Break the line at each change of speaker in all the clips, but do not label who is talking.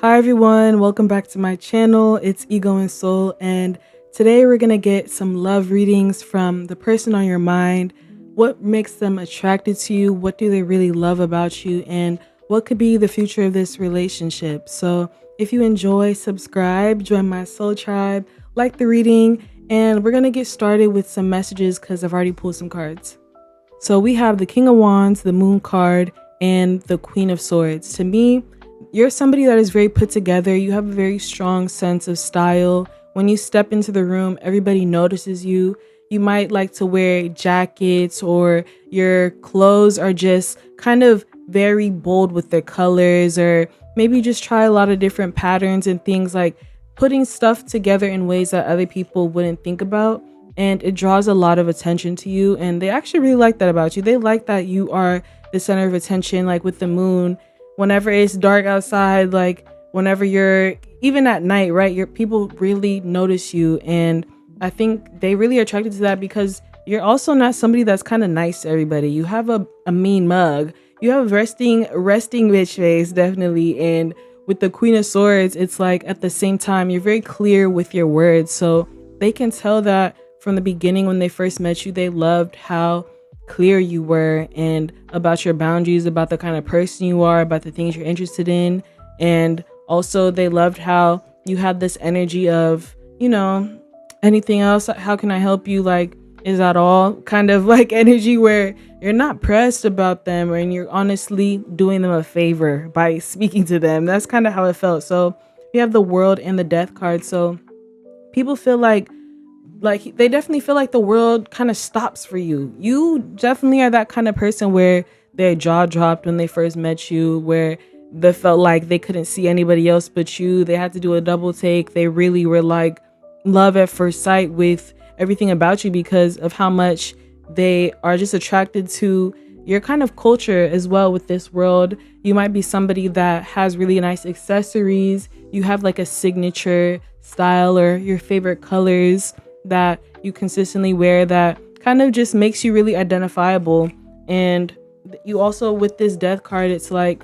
Hi everyone, welcome back to my channel. It's Ego and Soul, and today we're gonna get some love readings from the person on your mind. What makes them attracted to you? What do they really love about you? And what could be the future of this relationship? So if you enjoy, subscribe, join my soul tribe, like the reading, and we're gonna get started with some messages because I've already pulled some cards. So we have the King of Wands, the Moon card, and the Queen of Swords. To me, you're somebody that is very put together. You have a very strong sense of style. When you step into the room, everybody notices you. You might like to wear jackets, or your clothes are just kind of very bold with their colors, or maybe you just try a lot of different patterns and things, like putting stuff together in ways that other people wouldn't think about, and it draws a lot of attention to you, and they actually really like that about you. They like that you are the center of attention. Like with the moon, whenever it's dark outside, like whenever you're even at night, right, your people really notice you, and I think they really are attracted to that because you're also not somebody that's kind of nice to everybody. You have a mean mug. You have a resting bitch face, definitely. And with the Queen of Swords, it's like at the same time you're very clear with your words, so they can tell that from the beginning. When they first met you, they loved how clear you were and about your boundaries, about the kind of person you are, about the things you're interested in. And also they loved how you had this energy of, anything else, how can I help you, like, is that all kind of like energy, where you're not pressed about them and you're honestly doing them a favor by speaking to them. That's kind of how it felt. So we have the World and the Death card. So people feel like they definitely feel like the world kind of stops for you. You definitely are that kind of person where their jaw dropped when they first met you, where they felt like they couldn't see anybody else but you. They had to do a double take. They really were like love at first sight with everything about you because of how much they are just attracted to your kind of culture as well. With this world, you might be somebody that has really nice accessories. You have like a signature style or your favorite colors that you consistently wear that kind of just makes you really identifiable. And you also, with this Death card, it's like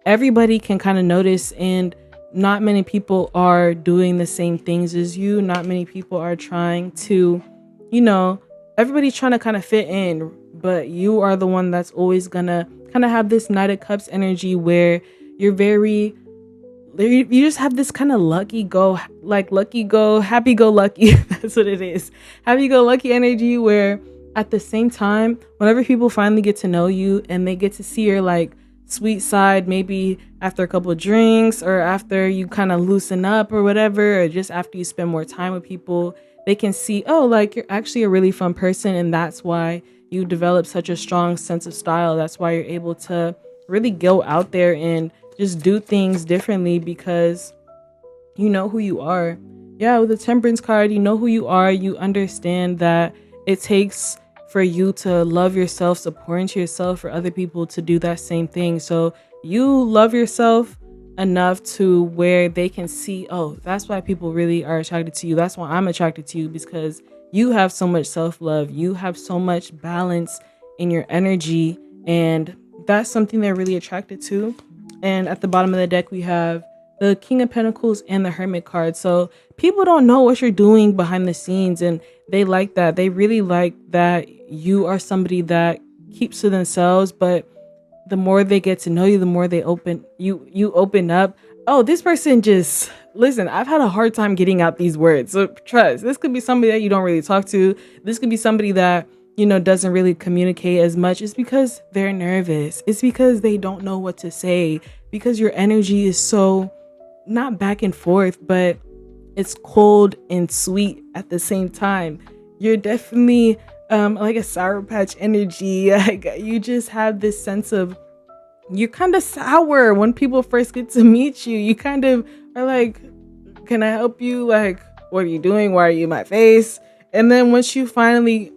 everybody can kind of notice, and not many people are doing the same things as you. Not many people are trying to, everybody's trying to kind of fit in, but you are the one that's always gonna kind of have this Knight of Cups energy, where you're very, you just have this kind of lucky go, happy go lucky. That's what it is. Happy go lucky energy, where at the same time, whenever people finally get to know you and they get to see your like sweet side, maybe after a couple of drinks or after you kind of loosen up or whatever, or just after you spend more time with people, they can see, oh, like you're actually a really fun person. And that's why you develop such a strong sense of style. That's why you're able to really go out there and just do things differently, because you know who you are. Yeah, with the Temperance card, you know who you are. You understand that it takes for you to love yourself, support into yourself, for other people to do that same thing. So you love yourself enough to where they can see, oh, that's why people really are attracted to you. That's why I'm attracted to you, because you have so much self-love. You have so much balance in your energy, and that's something they're really attracted to. And at the bottom of the deck, we have the King of Pentacles and the Hermit card. So people don't know what you're doing behind the scenes, and they like that. They really like that you are somebody that keeps to themselves, but the more they get to know you, the more they open up. Oh, this person just, listen, I've had a hard time getting out these words. So trust, this could be somebody that you don't really talk to. This could be somebody that, doesn't really communicate as much. It's because they're nervous. It's because they don't know what to say, because your energy is so not back and forth, but it's cold and sweet at the same time. You're definitely like a Sour Patch energy. Like, you just have this sense of, you're kind of sour when people first get to meet you. You kind of are like, can I help you? Like, what are you doing? Why are you in my face? And then once you finally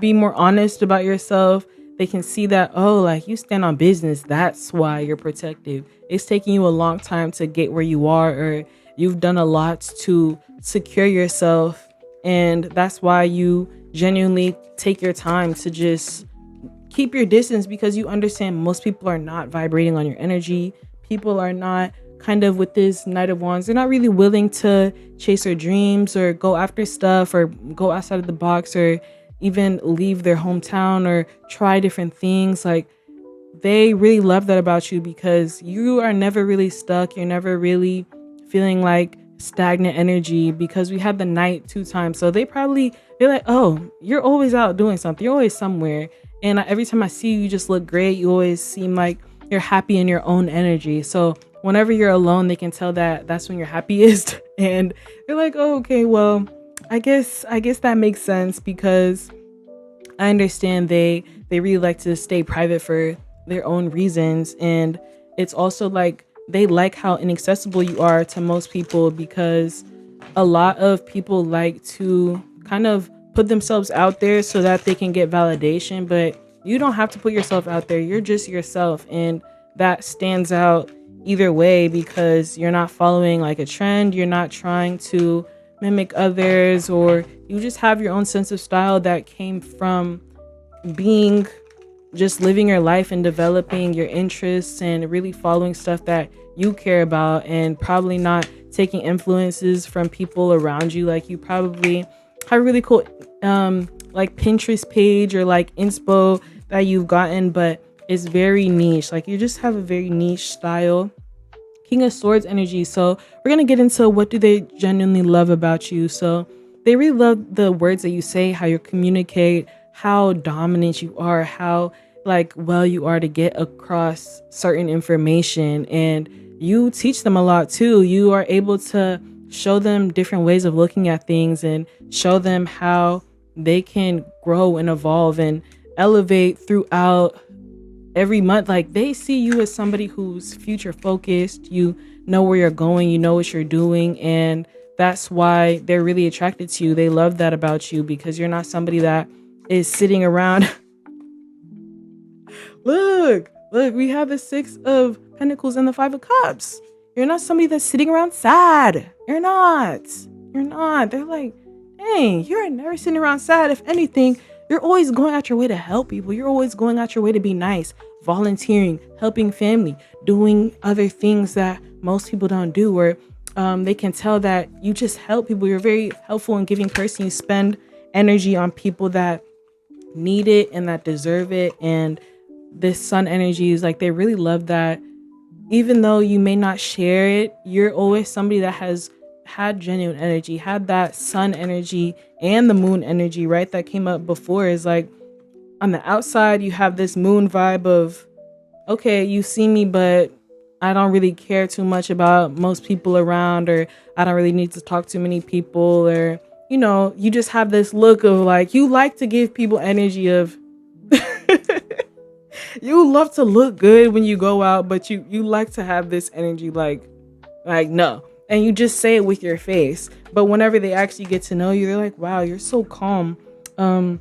be more honest about yourself, they can see that, oh, like you stand on business. That's why you're protective. It's taking you a long time to get where you are, or you've done a lot to secure yourself. And that's why you genuinely take your time to just keep your distance, because you understand most people are not vibrating on your energy. People are not kind of with this Knight of Wands, they're not really willing to chase their dreams or go after stuff or go outside of the box or even leave their hometown or try different things. Like, they really love that about you because you are never really stuck. You're never really feeling like stagnant energy because we had the Knight 2 times. So they're like, oh, you're always out doing something. You're always somewhere. And every time I see you, you just look great. You always seem like you're happy in your own energy. So whenever you're alone, they can tell that that's when you're happiest. And they're like, oh, okay, well, I guess that makes sense because I understand they really like to stay private for their own reasons. And it's also like they like how inaccessible you are to most people because a lot of people like to kind of put themselves out there so that they can get validation, but you don't have to put yourself out there. You're just yourself, and that stands out either way because you're not following like a trend. You're not trying to mimic others, or you just have your own sense of style that came from being just living your life and developing your interests and really following stuff that you care about, and probably not taking influences from people around you. Like, you probably have a really cool like Pinterest page or like inspo that you've gotten, but it's very niche. Like, you just have a very niche style. King of Swords energy. So we're gonna get into what do they genuinely love about you. So they really love the words that you say, how you communicate, how dominant you are, how like well you are to get across certain information, and you teach them a lot too. You are able to show them different ways of looking at things and show them how they can grow and evolve and elevate throughout every month. Like, they see you as somebody who's future focused. You know where you're going, you know what you're doing, and that's why they're really attracted to you. They love that about you because you're not somebody that is sitting around. Look, we have the 6 of Pentacles and the 5 of Cups. You're not somebody that's sitting around sad. You're not. They're like, dang, you're never sitting around sad. If anything, you're always going out your way to help people. You're always going out your way to be nice, volunteering, helping family, doing other things that most people don't do, where they can tell that you just help people. You're a very helpful and giving person. You spend energy on people that need it and that deserve it. And this sun energy is like, they really love that. Even though you may not share it, you're always somebody that has had genuine energy, had that sun energy and the moon energy, right? That came up before. Is like, on the outside, you have this moon vibe of, okay, you see me, but I don't really care too much about most people around, or I don't really need to talk to many people, or, you know, you just have this look of like, you like to give people energy of, you love to look good when you go out, but you like to have this energy like no. And you just say it with your face. But whenever they actually get to know you, they're like, wow, you're so calm. The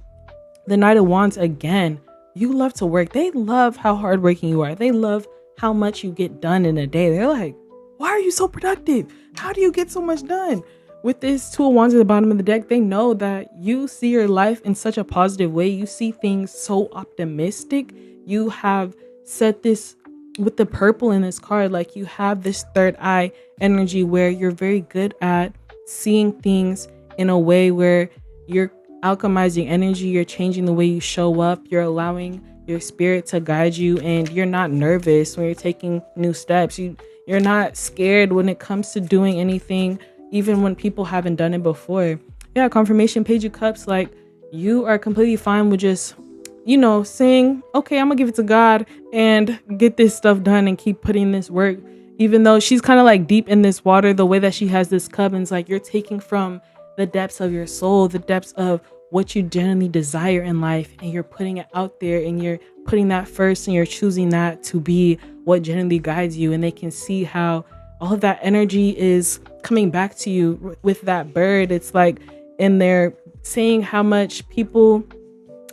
Knight of Wands, again, you love to work. They love how hardworking you are. They love how much you get done in a day. They're like, why are you so productive? How do you get so much done? With this 2 of Wands at the bottom of the deck, they know that you see your life in such a positive way. You see things so optimistic. You have set this with the purple in this card, like you have this third eye energy where you're very good at seeing things in a way where you're alchemizing energy, you're changing the way you show up, you're allowing your spirit to guide you, and you're not nervous when you're taking new steps. You're not scared when it comes to doing anything, even when people haven't done it before. Yeah, confirmation, Page of Cups, like you are completely fine with just, you know, saying, okay, I'm gonna give it to God and get this stuff done and keep putting this work. Even though she's kind of like deep in this water, the way that she has this cup, and it's like you're taking from the depths of your soul, the depths of what you genuinely desire in life, and you're putting it out there, and you're putting that first, and you're choosing that to be what genuinely guides you. And they can see how all of that energy is coming back to you with that bird. It's like, and they're saying how much people,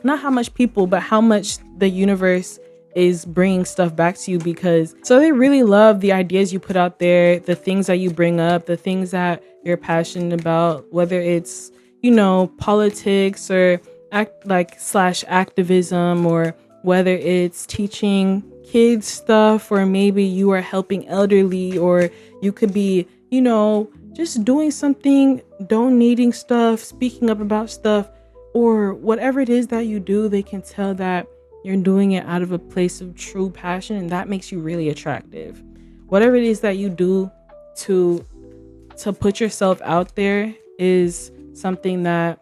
not how much people, but how much the universe is bringing stuff back to you, because so they really love the ideas you put out there, the things that you bring up, the things that you're passionate about, whether it's, you know, politics or /activism, or whether it's teaching kids stuff, or maybe you are helping elderly, or you could be, just doing something, donating stuff, speaking up about stuff, or whatever it is that you do. They can tell that you're doing it out of a place of true passion, and that makes you really attractive. Whatever it is that you do to put yourself out there is something that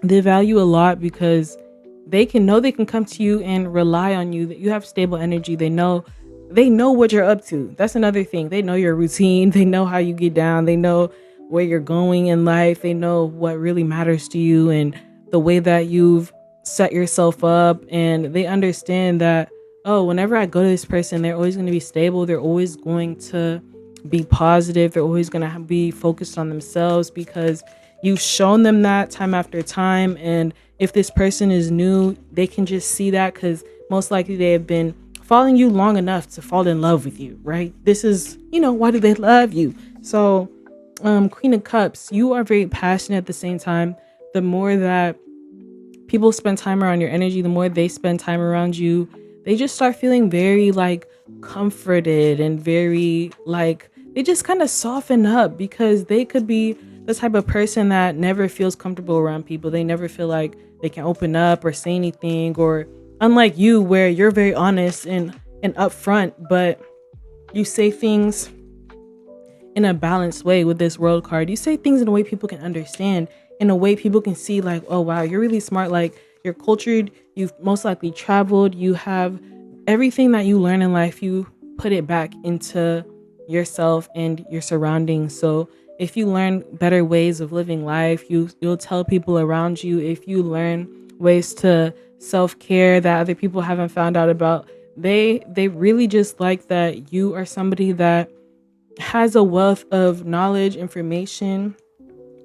they value a lot, because they can come to you and rely on you, that you have stable energy. They know what you're up to. That's another thing. They know your routine. They know how you get down. They know where you're going in life. They know what really matters to you and the way that you've set yourself up. And they understand that, oh, whenever I go to this person, they're always going to be stable. They're always going to be positive. They're always going to be focused on themselves, because you've shown them that time after time. And if this person is new, they can just see that, because most likely they have been following you long enough to fall in love with you, right? This is, why do they love you? So, Queen of Cups, you are very passionate. At the same time, the more that people spend time around your energy, the more they spend time around you, they just start feeling very like comforted, and very like they just kind of soften up, because they could be the type of person that never feels comfortable around people. They never feel like they can open up or say anything, or unlike you, where you're very honest and upfront, but you say things in a balanced way. With this World card, you say things in a way people can understand, in a way people can see like, oh wow, you're really smart, like you're cultured, you've most likely traveled, you have everything that you learn in life, you put it back into yourself and your surroundings. So if you learn better ways of living life, you'll tell people around you. If you learn ways to self-care that other people haven't found out about, they really just like that you are somebody that has a wealth of knowledge, information,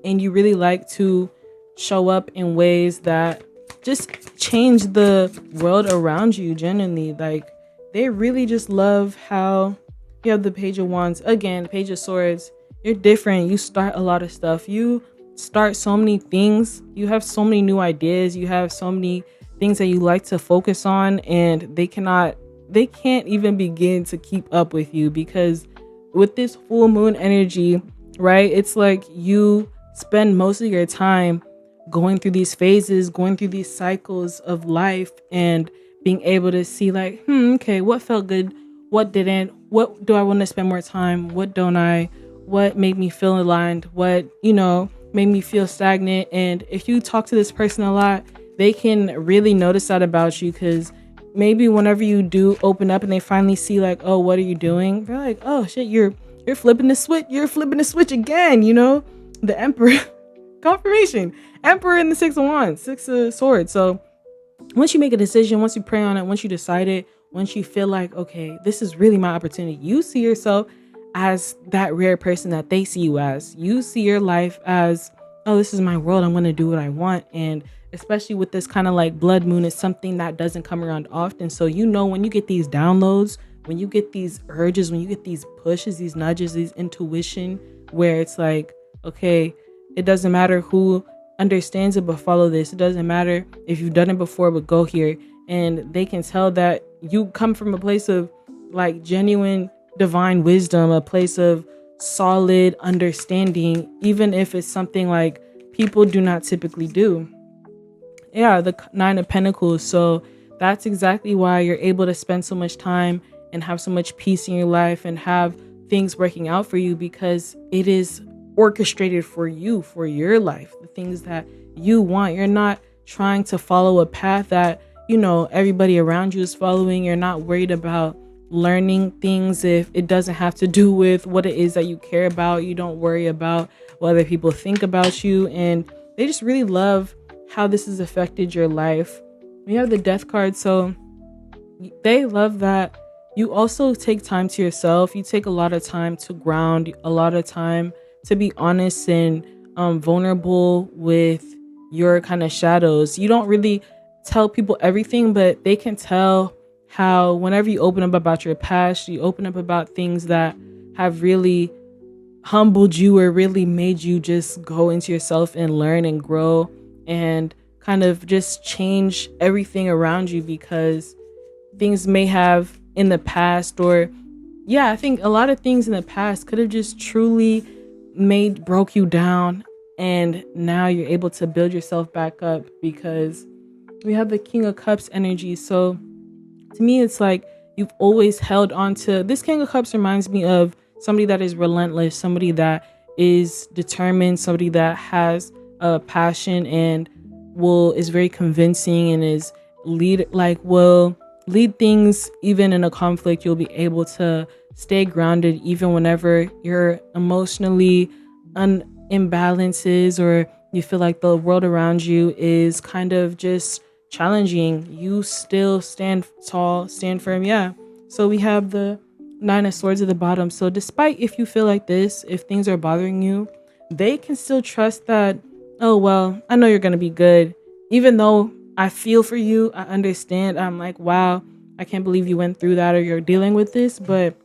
and you really like to show up in ways that just change the world around you genuinely. Like, they really just love how you have the Page of Wands, again, Page of Swords. You're different. You start a lot of stuff. You start so many things. You have so many new ideas. You have so many things that you like to focus on, and they can't even begin to keep up with you, because with this full moon energy, right? It's like you spend most of your time going through these phases, going through these cycles of life, and being able to see like, okay, what felt good, what didn't, what do I want to spend more time, what don't I, what made me feel aligned, what, made me feel stagnant. And if you talk to this person a lot, they can really notice that about you, because maybe whenever you do open up and they finally see like, oh, what are you doing? They're like, oh shit, you're flipping the switch. You're flipping the switch again, the Emperor. Confirmation. Emperor and the Six of Wands, Six of Swords. So once you make a decision, once you pray on it, once you decide it, once you feel like, okay, this is really my opportunity, you see yourself as that rare person that they see you as. You see your life as, oh, this is my world. I'm going to do what I want. And especially with this kind of like blood moon, it's something that doesn't come around often. So, when you get these downloads, when you get these urges, when you get these pushes, these nudges, these intuition, where it's like, okay, it doesn't matter who understands it, but follow this. It doesn't matter if you've done it before, but go here. And they can tell that you come from a place of like genuine divine wisdom, a place of solid understanding, even if it's something like people do not typically do. Yeah, the Nine of Pentacles. So that's exactly why you're able to spend so much time and have so much peace in your life and have things working out for you, because it is orchestrated for you, for your life, the things that you want. You're not trying to follow a path that, everybody around you is following. You're not worried about learning things if it doesn't have to do with what it is that you care about. You don't worry about what other people think about you. And they just really love how this has affected your life. We have the Death card. So they love that you also take time to yourself. You take a lot of time to ground, a lot of time to be honest and vulnerable with your kind of shadows. You don't really tell people everything, but they can tell how whenever you open up about your past, you open up about things that have really humbled you or really made you just go into yourself and learn and grow and kind of just change everything around you, because things may have in the past, or yeah, I think a lot of things in the past could have just truly broke you down, and now you're able to build yourself back up because we have the King of Cups energy. So to me, it's like you've always held on to this. King of Cups reminds me of somebody that is relentless, somebody that is determined, somebody that has a passion and will is very convincing and is will lead things. Even in a conflict, you'll be able to stay grounded even whenever you're emotionally imbalances, or you feel like the world around you is kind of just challenging. You still stand tall, stand firm. Yeah. So we have the Nine of Swords at the bottom. So despite if you feel like this, if things are bothering you, they can still trust that, oh, well, I know you're going to be good. Even though I feel for you, I understand. I'm like, wow, I can't believe you went through that or you're dealing with this. But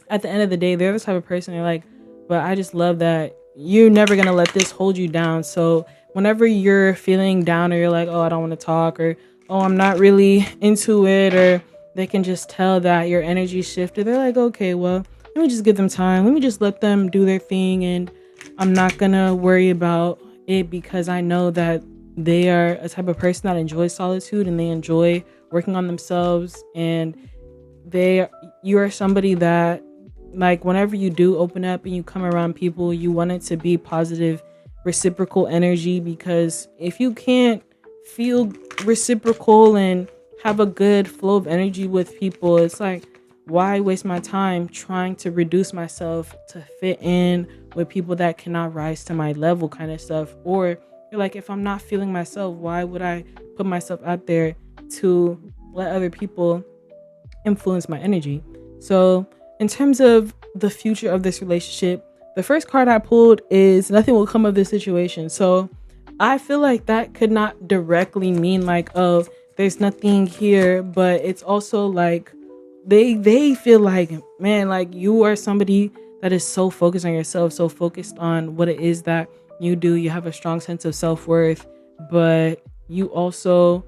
at the end of the day, they're the type of person they're like, but I just love that you're never going to let this hold you down. So whenever you're feeling down or you're like, oh, I don't want to talk, or, oh, I'm not really into it, or they can just tell that your energy shifted. They're like, okay, well, let me just give them time. Let me just let them do their thing. And I'm not going to worry about it because I know that they are a type of person that enjoys solitude and they enjoy working on themselves. And you are somebody that, like, whenever you do open up and you come around people, you want it to be positive, reciprocal energy, because if you can't feel reciprocal and have a good flow of energy with people, it's like, why waste my time trying to reduce myself to fit in with people that cannot rise to my level, kind of stuff. Or you're like, if I'm not feeling myself, why would I put myself out there to let other people influence my energy? So in terms of the future of this relationship, the first card I pulled is nothing will come of this situation. So I feel like that could not directly mean like, oh, there's nothing here, but it's also like they feel like, man, like you are somebody that is so focused on yourself, so focused on what it is that you do. You have a strong sense of self-worth, but you also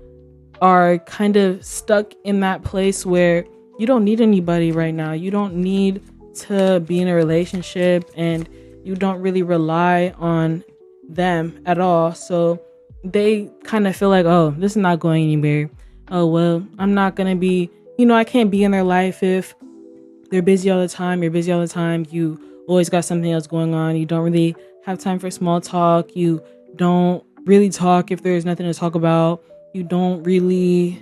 are kind of stuck in that place where you don't need anybody right now. You don't need to be in a relationship, and you don't really rely on them at all. So they kind of feel like, oh, this is not going anywhere. Oh, well, I'm not going to be, I can't be in their life if they're busy all the time. You're busy all the time. You always got something else going on. You don't really have time for small talk. You don't really talk if there's nothing to talk about. You don't really,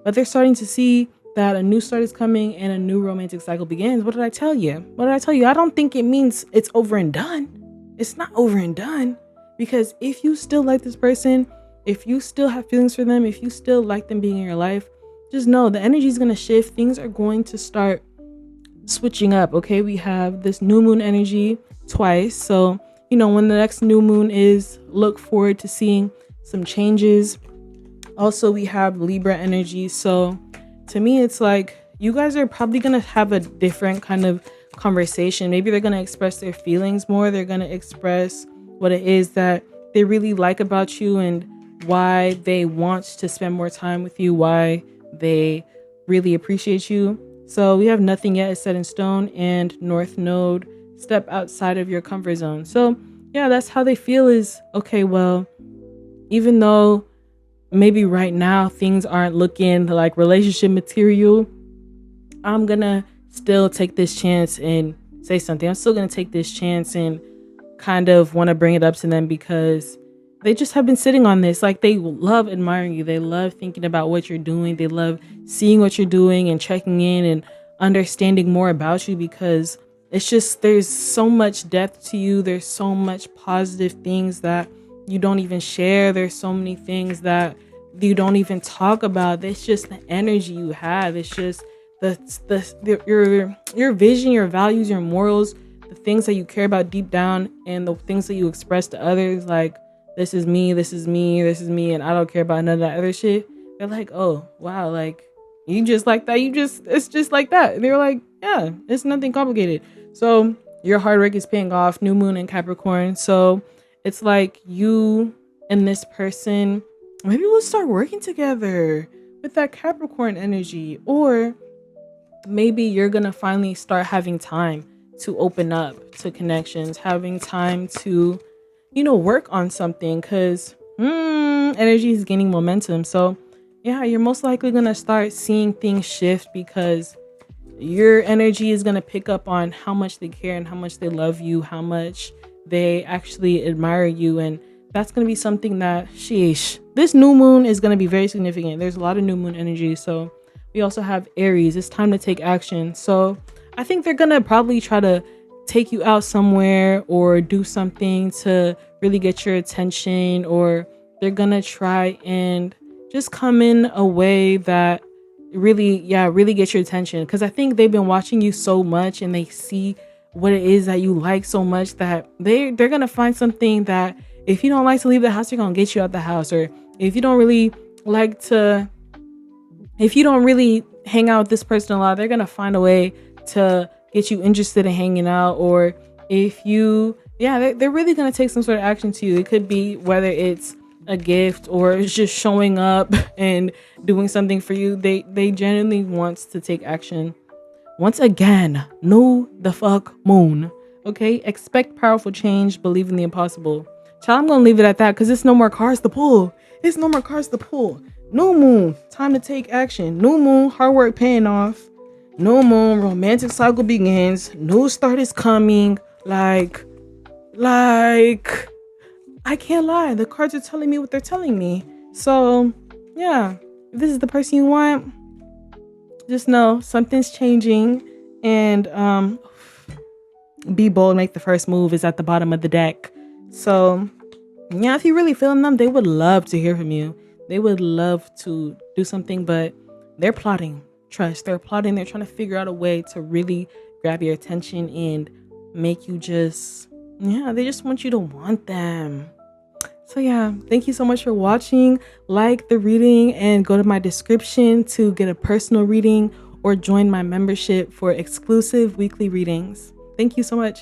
but they're starting to see that a new start is coming and a new romantic cycle begins. What did I tell you? I don't think it means it's over and done. It's not over and done, because if you still like this person, if you still have feelings for them, if you still like them being in your life, just know the energy is going to shift. Things are going to start switching up. Okay. We have this new moon energy twice. So, when the next new moon is, look forward to seeing some changes. Also, we have Libra energy. So to me, it's like you guys are probably going to have a different kind of conversation. Maybe they're going to express their feelings more. They're going to express what it is that they really like about you and why they want to spend more time with you, why they really appreciate you. So we have nothing yet is set in stone, and North Node, step outside of your comfort zone. So yeah, that's how they feel is, okay, well, even though maybe right now things aren't looking like relationship material, I'm gonna still take this chance and say something. I'm still gonna take this chance and kind of want to bring it up to them, because they just have been sitting on this. Like, they love admiring you. They love thinking about what you're doing. They love seeing what you're doing and checking in and understanding more about you, because it's just, there's so much depth to you. There's so much positive things that you don't even share. There's so many things that you don't even talk about. It's just the energy you have. It's just your vision, your values, your morals, the things that you care about deep down, and the things that you express to others. Like, this is me, this is me, this is me, and I don't care about none of that other shit. They're like, oh wow, like, you just like that. It's just like that. And they're like, yeah, it's nothing complicated. So your hard work is paying off. New moon in Capricorn. So it's like you and this person, maybe we'll start working together. with that Capricorn energy. Or maybe you're gonna finally start having time to open up to connections, having time to, work on something, because energy is gaining momentum. So yeah, you're most likely gonna start seeing things shift, because your energy is gonna pick up on how much they care and how much they love you, how much they actually admire you. And that's gonna be something that, sheesh, this new moon is gonna be very significant. There's a lot of new moon energy. So we also have Aries. It's time to take action. So I think they're gonna probably try to take you out somewhere or do something to really get your attention, or they're gonna try and just come in a way that really get your attention, because I think they've been watching you so much and they see what it is that you like so much, that they're gonna find something that, if you don't like to leave the house, they're gonna get you out the house. Or if you don't really like to if you don't really hang out with this person a lot, they're gonna find a way to get you interested in hanging out. Or if you, they're really gonna take some sort of action to you. It could be whether it's a gift or it's just showing up and doing something for you. They genuinely wants to take action. Once again, know the fuck moon. Okay, expect powerful change, believe in the impossible. Child, I'm gonna leave it at that, because it's no more cards to pull. It's no more cards to pull. New moon, time to take action. New moon, hard work paying off. New moon, romantic cycle begins. New start is coming. Like, I can't lie. The cards are telling me what they're telling me. So, yeah, if this is the person you want, just know something's changing. And be bold, make the first move is at the bottom of the deck. So, yeah, if you're really feeling them, they would love to hear from you. They would love to do something, but they're plotting. Trust, they're plotting. They're trying to figure out a way to really grab your attention and make you they just want you to want them. So yeah, thank you so much for watching. Like the reading and go to my description to get a personal reading or join my membership for exclusive weekly readings. Thank you so much.